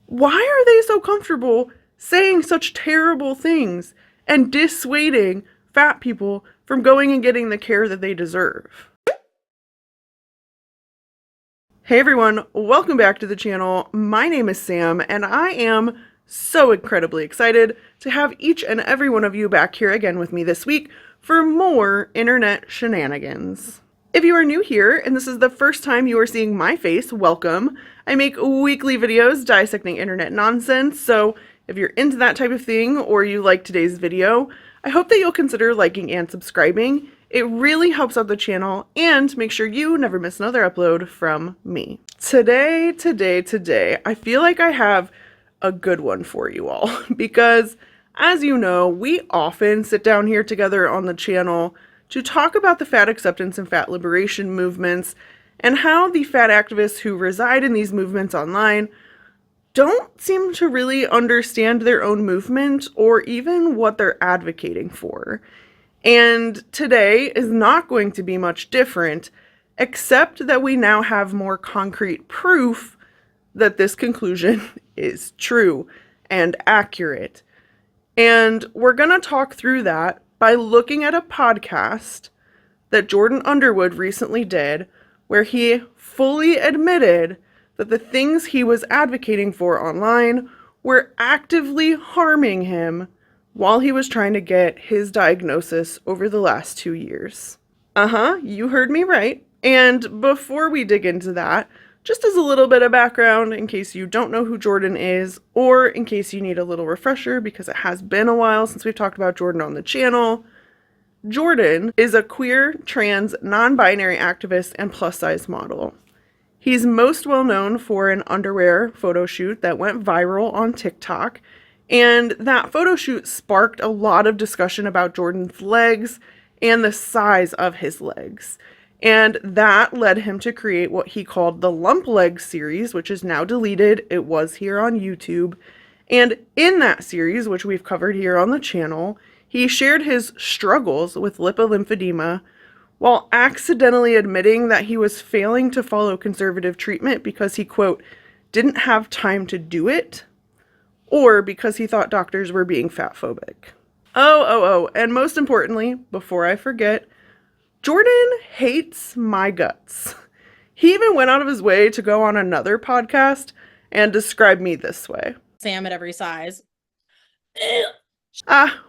Why are they so comfortable saying such terrible things and dissuading fat people from going and getting the care that they deserve? Hey everyone, welcome back to the channel. My name is Sam, and I am so incredibly excited to have each and every one of you back here again with me this week for more internet shenanigans. If you are new here and this is the first time you are seeing my face, welcome. I make weekly videos dissecting internet nonsense, so if you're into that type of thing or you like today's video, I hope that you'll consider liking and subscribing. It really helps out the channel and make sure you never miss another upload from me. Today, I feel like I have a good one for you all because, as you know, we often sit down here together on the channel to talk about the fat acceptance and fat liberation movements and how the fat activists who reside in these movements online don't seem to really understand their own movement or even what they're advocating for. And today is not going to be much different, except that we now have more concrete proof that this conclusion is true and accurate. And we're going to talk through that by looking at a podcast that Jordan Underwood recently did, where he fully admitted that the things he was advocating for online were actively harming him while he was trying to get his diagnosis over the last 2 years. You heard me right. And before we dig into that, just as a little bit of background in case you don't know who Jordan is, or in case you need a little refresher because it has been a while since we've talked about Jordan on the channel, Jordan is a queer, trans, non-binary activist and plus-size model. He's most well known for an underwear photo shoot that went viral on TikTok, and that photo shoot sparked a lot of discussion about Jordan's legs and the size of his legs. And that led him to create what he called the Lump Leg series, which is now deleted. It was here on YouTube. And in that series, which we've covered here on the channel, he shared his struggles with lipo-lymphadema while accidentally admitting that he was failing to follow conservative treatment because he, quote, didn't have time to do it, or because he thought doctors were being fat-phobic. And most importantly, before I forget, Jordan hates my guts. He even went out of his way to go on another podcast and describe me this way. Sam at every size.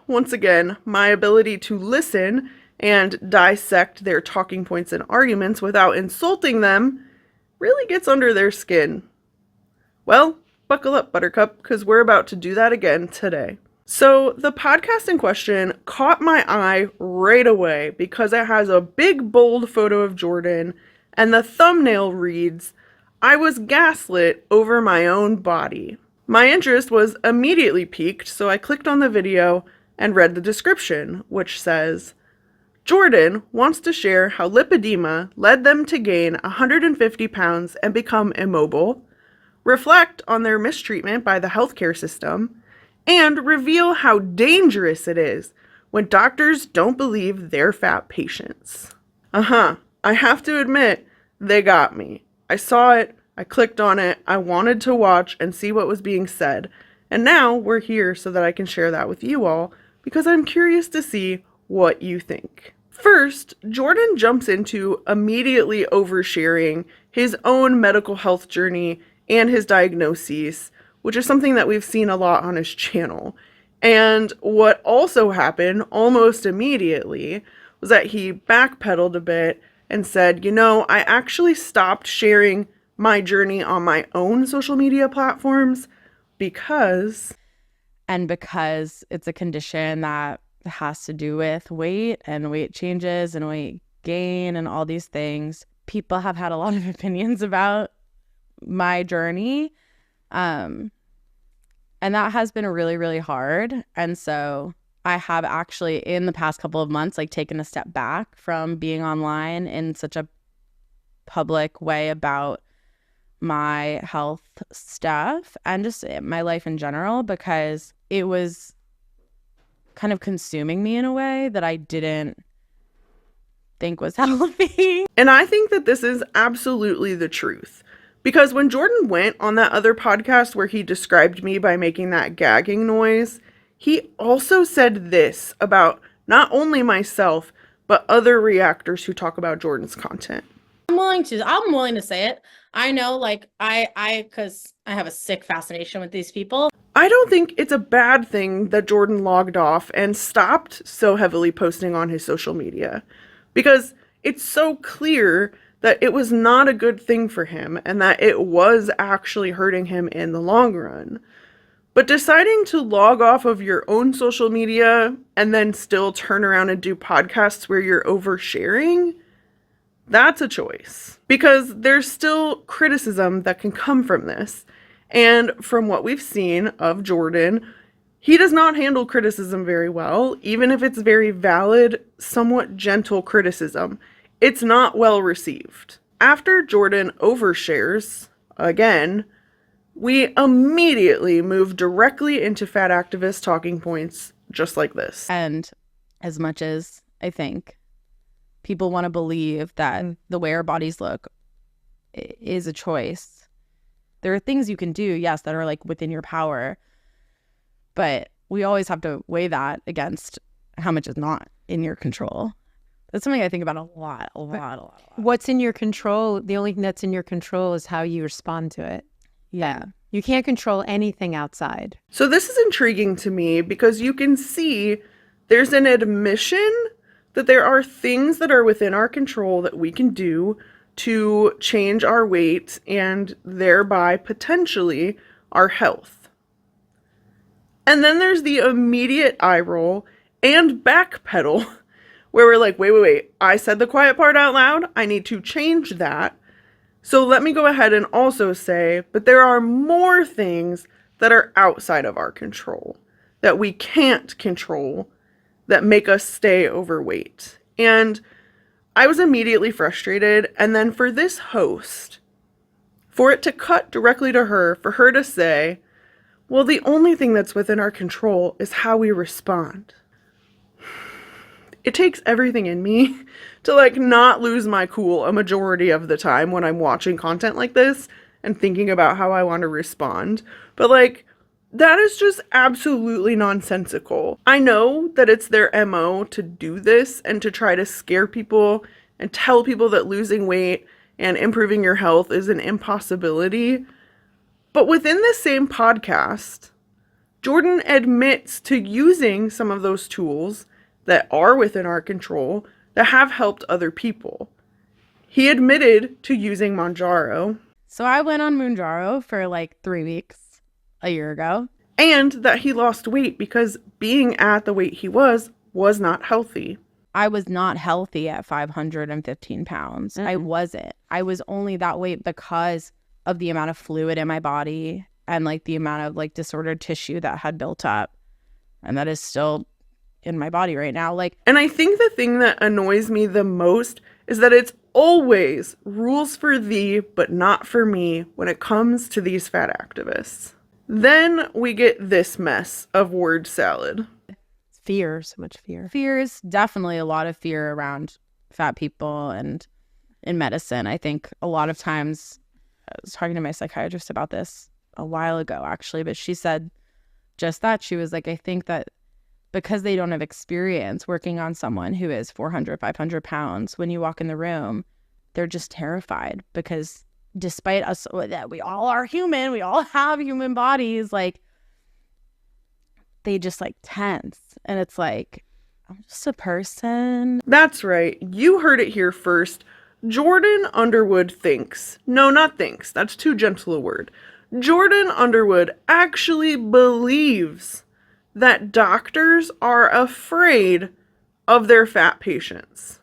Once again, my ability to listen and dissect their talking points and arguments without insulting them really gets under their skin. Well, buckle up, Buttercup, because we're about to do that again today. So the podcast in question caught my eye right away because it has a big bold photo of Jordan and the thumbnail reads, "I was gaslit over my own body." My interest was immediately piqued, so I clicked on the video and read the description, which says, Jordan wants to share how lipedema led them to gain 150 pounds and become immobile, reflect on their mistreatment by the healthcare system, and reveal how dangerous it is when doctors don't believe their fat patients. I have to admit, they got me. I saw it, I clicked on it, I wanted to watch and see what was being said, and now we're here so that I can share that with you all because I'm curious to see what you think. First, Jordan jumps into immediately oversharing his own medical health journey and his diagnoses, which is something that we've seen a lot on his channel. And what also happened almost immediately was that he backpedaled a bit and said, I actually stopped sharing my journey on my own social media platforms because it's a condition that has to do with weight and weight changes and weight gain and all these things. People have had a lot of opinions about my journey. And that has been really, really hard. And so I have actually in the past couple of months, taken a step back from being online in such a public way about my health stuff and just my life in general, because it was kind of consuming me in a way that I didn't think was healthy. And I think that this is absolutely the truth. Because when Jordan went on that other podcast where he described me by making that gagging noise, he also said this about not only myself, but other reactors who talk about Jordan's content. I'm willing to say it. I know, like, because I have a sick fascination with these people. I don't think it's a bad thing that Jordan logged off and stopped so heavily posting on his social media, because it's so clear that it was not a good thing for him and that it was actually hurting him in the long run. But deciding to log off of your own social media and then still turn around and do podcasts where you're oversharing, that's a choice. Because there's still criticism that can come from this. And from what we've seen of Jordan, he does not handle criticism very well, even if it's very valid, somewhat gentle criticism. It's not well received. After Jordan overshares, again, we immediately move directly into fat activist talking points just like this. And as much as I think people want to believe that the way our bodies look is a choice, there are things you can do, yes, that are like within your power. But we always have to weigh that against how much is not in your control. That's something I think about a lot. What's in your control? The only thing that's in your control is how you respond to it. Yeah. You can't control anything outside. So this is intriguing to me because you can see there's an admission that there are things that are within our control that we can do to change our weight and thereby potentially our health. And then there's the immediate eye roll and backpedal where we're like, wait, I said the quiet part out loud. I need to change that. So let me go ahead and also say, but there are more things that are outside of our control, that we can't control, that make us stay overweight. And I was immediately frustrated. And then for this host, for it to cut directly to her, for her to say, well, the only thing that's within our control is how we respond. It takes everything in me to like not lose my cool a majority of the time when I'm watching content like this and thinking about how I want to respond. But like, that is just absolutely nonsensical. I know that it's their MO to do this and to try to scare people and tell people that losing weight and improving your health is an impossibility. But within the same podcast, Jordan admits to using some of those tools that are within our control that have helped other people. He admitted to using Mounjaro. So I went on Mounjaro for like 3 weeks a year ago. And that he lost weight because being at the weight he was not healthy. I was not healthy at 515 pounds. I wasn't. I was only that weight because of the amount of fluid in my body and like the amount of like disordered tissue that had built up. And that is still in my body right now. And I think the thing that annoys me the most is that it's always rules for thee, but not for me when it comes to these fat activists. Then we get this mess of word salad. Fear, so much fear. Fear is definitely a lot of fear around fat people and in medicine. I think a lot of times, I was talking to my psychiatrist about this a while ago, actually, but she said just that. She was like, I think that because they don't have experience working on someone who is 400, 500 pounds, when you walk in the room, they're just terrified because despite us, that we all are human, we all have human bodies, like they just like tense. And it's like, I'm just a person. That's right. You heard it here first. Jordan Underwood thinks, no, not thinks, that's too gentle a word. Jordan Underwood actually believes that doctors are afraid of their fat patients.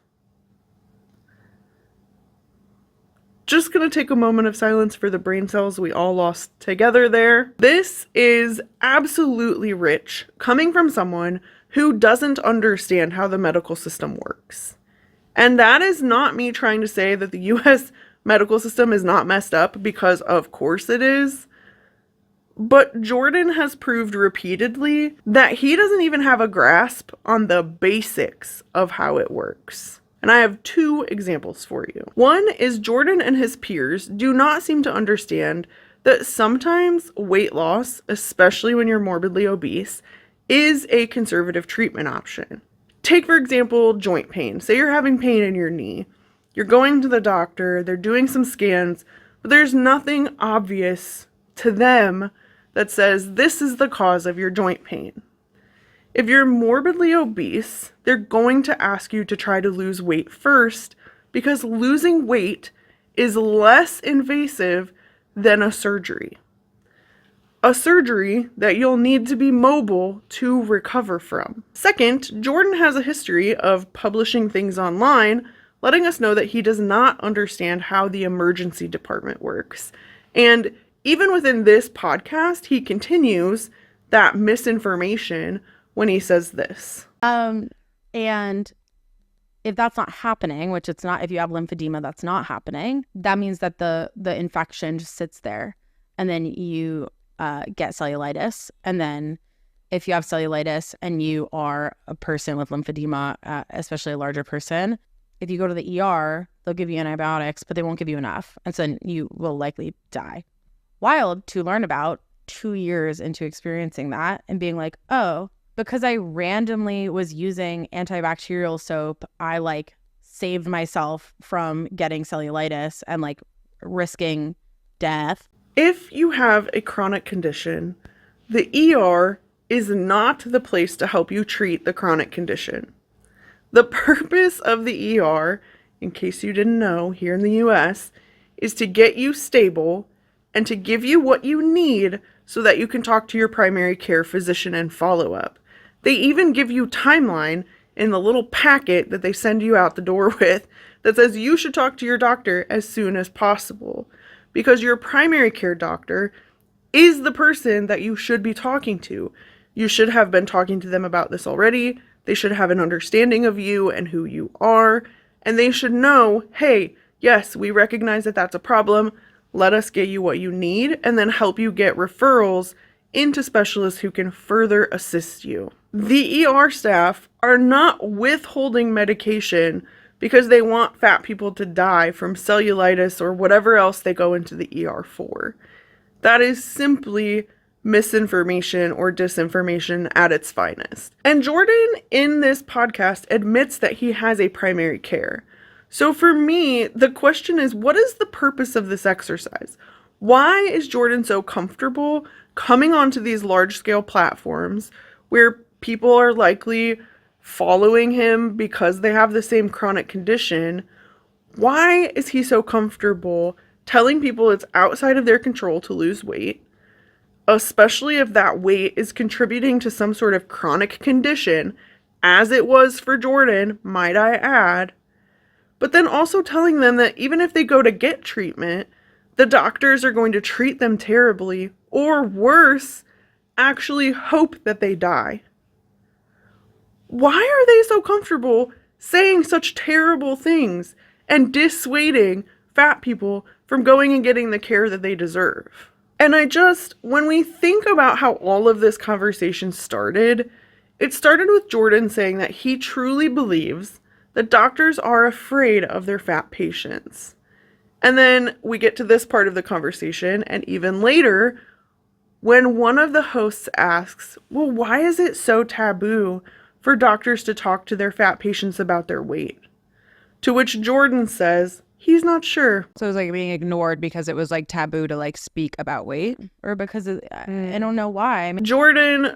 Just gonna take a moment of silence for the brain cells we all lost together there. This is absolutely rich, coming from someone who doesn't understand how the medical system works. And that is not me trying to say that the US medical system is not messed up, because of course it is. But Jordan has proved repeatedly that he doesn't even have a grasp on the basics of how it works. And I have two examples for you. One is Jordan and his peers do not seem to understand that sometimes weight loss, especially when you're morbidly obese, is a conservative treatment option. Take, for example, joint pain. Say you're having pain in your knee. You're going to the doctor, they're doing some scans, but there's nothing obvious to them that says this is the cause of your joint pain. If you're morbidly obese, they're going to ask you to try to lose weight first because losing weight is less invasive than a surgery. A surgery that you'll need to be mobile to recover from. Second, Jordan has a history of publishing things online, letting us know that he does not understand how the emergency department works. And even within this podcast, he continues that misinformation when he says this. And if that's not happening, which it's not, if you have lymphedema, that's not happening, that means that the infection just sits there, and then you get cellulitis. And then if you have cellulitis and you are a person with lymphedema, especially a larger person, if you go to the ER, they'll give you antibiotics, but they won't give you enough. And so then you will likely die. Wild to learn about 2 years into experiencing that and being like, oh, because I randomly was using antibacterial soap, I like saved myself from getting cellulitis and like risking death. If you have a chronic condition, the ER is not the place to help you treat the chronic condition. The purpose of the ER, in case you didn't know, here in the US, is to get you stable and to give you what you need so that you can talk to your primary care physician and follow up. They even give you timeline in the little packet that they send you out the door with that says you should talk to your doctor as soon as possible, because your primary care doctor is the person that you should be talking to. You should have been talking to them about this already. They should have an understanding of you and who you are, and they should know, hey, yes, we recognize that that's a problem. Let us get you what you need and then help you get referrals into specialists who can further assist you. The ER staff are not withholding medication because they want fat people to die from cellulitis or whatever else they go into the ER for. That is simply misinformation or disinformation at its finest. And Jordan, in this podcast, admits that he has a primary care. So for me, the question is, what is the purpose of this exercise? Why is Jordan so comfortable coming onto these large-scale platforms where people are likely following him because they have the same chronic condition? Why is he so comfortable telling people it's outside of their control to lose weight, especially if that weight is contributing to some sort of chronic condition, as it was for Jordan, might I add, but then also telling them that even if they go to get treatment, the doctors are going to treat them terribly, or worse, actually hope that they die. Why are they so comfortable saying such terrible things and dissuading fat people from going and getting the care that they deserve? And when we think about how all of this conversation started, it started with Jordan saying that he truly believes that doctors are afraid of their fat patients. And then we get to this part of the conversation, and even later, when one of the hosts asks, well, why is it so taboo for doctors to talk to their fat patients about their weight? To which Jordan says, he's not sure. So it was like being ignored because it was like taboo to like speak about weight, or because I don't know why. I mean, Jordan.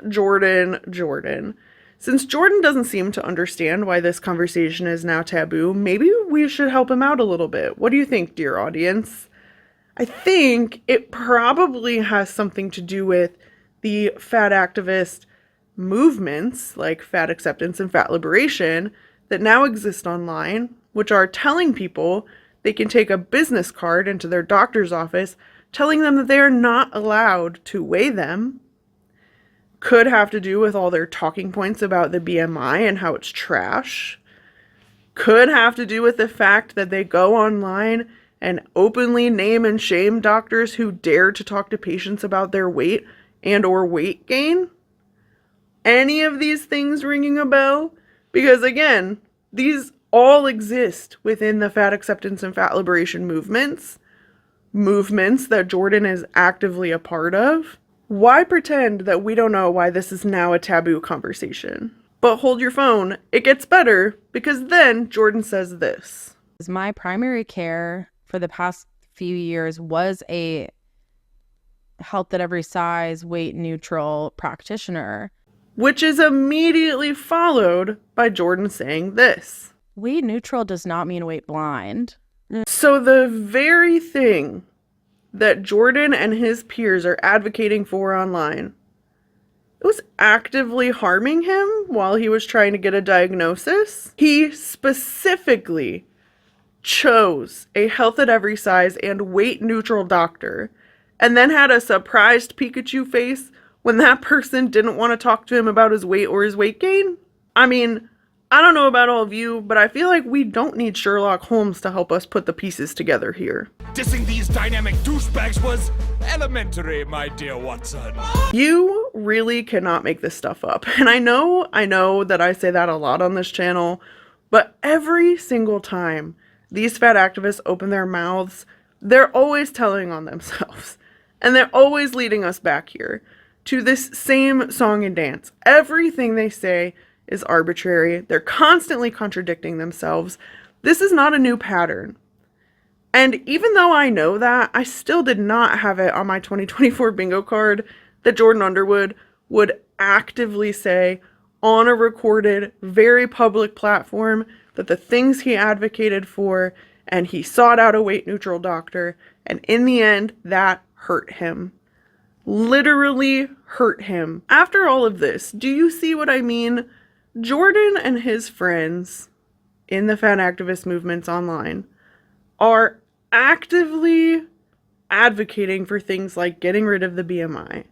Since Jordan doesn't seem to understand why this conversation is now taboo, maybe we should help him out a little bit. What do you think, dear audience? I think it probably has something to do with the fat activist movements like fat acceptance and fat liberation that now exist online, which are telling people they can take a business card into their doctor's office telling them that they are not allowed to weigh them. Could have to do with all their talking points about the BMI and how it's trash. Could have to do with the fact that they go online and openly name and shame doctors who dare to talk to patients about their weight and or weight gain. Any of these things ringing a bell? Because again, these all exist within the fat acceptance and fat liberation movements that Jordan is actively a part of. Why pretend that we don't know why this is now a taboo conversation? But hold your phone, it gets better, because then Jordan says this. My primary care for the past few years was a health at every size, weight neutral practitioner. Which is immediately followed by Jordan saying this. Weight neutral does not mean weight blind. So the very thing that Jordan and his peers are advocating for online, it was actively harming him while he was trying to get a diagnosis. He specifically chose a health at every size and weight neutral doctor, and then had a surprised Pikachu face when that person didn't want to talk to him about his weight or his weight gain. I mean, I don't know about all of you, but I feel like we don't need Sherlock Holmes to help us put the pieces together here. Dissing these dynamic douchebags was elementary, my dear Watson. You really cannot make this stuff up. And I know that I say that a lot on this channel, but every single time these fat activists open their mouths, they're always telling on themselves. And they're always leading us back here to this same song and dance. Everything they say is arbitrary. They're constantly contradicting themselves. This is not a new pattern. And even though I know that, I still did not have it on my 2024 bingo card that Jordan Underwood would actively say on a recorded, very public platform that the things he advocated for, and he sought out a weight neutral doctor, and in the end, that hurt him. Literally hurt him. After all of this, do you see what I mean? Jordan and his friends in the fat activist movements online are actively advocating for things like getting rid of the BMI,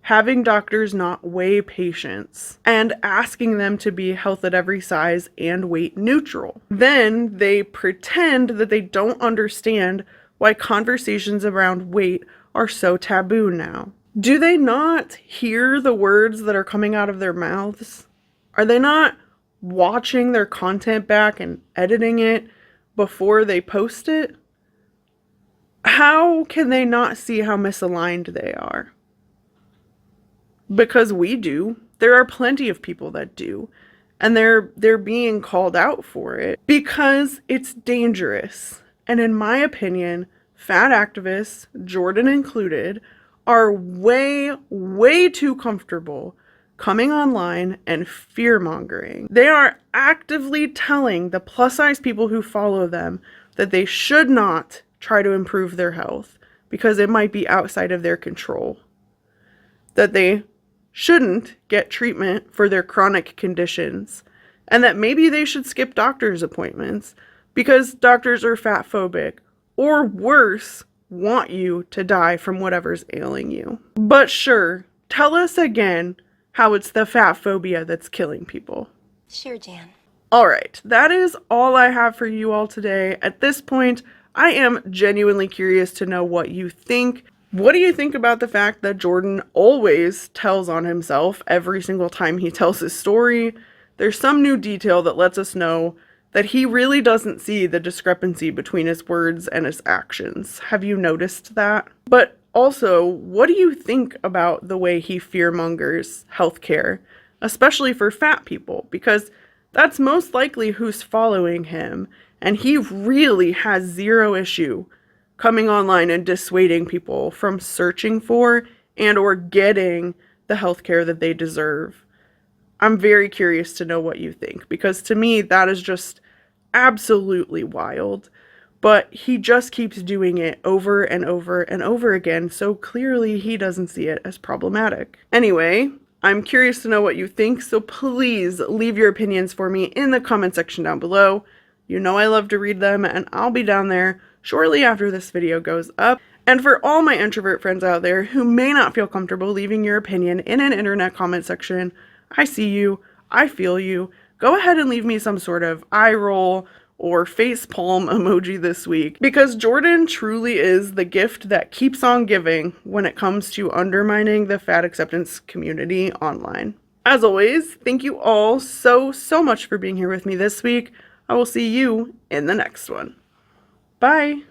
having doctors not weigh patients, and asking them to be health at every size and weight neutral. Then they pretend that they don't understand why conversations around weight are so taboo now. Do they not hear the words that are coming out of their mouths? Are they not watching their content back and editing it before they post it? How can they not see how misaligned they are? Because we do. There are plenty of people that do. And they're being called out for it because it's dangerous. And in my opinion, fat activists, Jordan included, are way, way too comfortable coming online and fear-mongering. They are actively telling the plus-size people who follow them that they should not try to improve their health because it might be outside of their control. That they shouldn't get treatment for their chronic conditions, and that maybe they should skip doctor's appointments because doctors are fat phobic, or worse, want you to die from whatever's ailing you. But sure, tell us again how it's the fat phobia that's killing people. Sure, Jan. Alright, that is all I have for you all today. At this point, I am genuinely curious to know what you think. What do you think about the fact that Jordan always tells on himself every single time he tells his story? There's some new detail that lets us know that he really doesn't see the discrepancy between his words and his actions. Have you noticed that? But also, what do you think about the way he fearmongers healthcare, especially for fat people? Because that's most likely who's following him, and he really has zero issue coming online and dissuading people from searching for and or getting the healthcare that they deserve. I'm very curious to know what you think, because to me, that is just absolutely wild. But he just keeps doing it over and over and over again, so clearly he doesn't see it as problematic. Anyway, I'm curious to know what you think, so please leave your opinions for me in the comment section down below. You know I love to read them, and I'll be down there shortly after this video goes up. And for all my introvert friends out there who may not feel comfortable leaving your opinion in an internet comment section, I see you, I feel you. Go ahead and leave me some sort of eye roll or face palm emoji this week, because Jordan truly is the gift that keeps on giving when it comes to undermining the fat acceptance community online. As always, thank you all so much for being here with me this week. I will see you in the next one. Bye.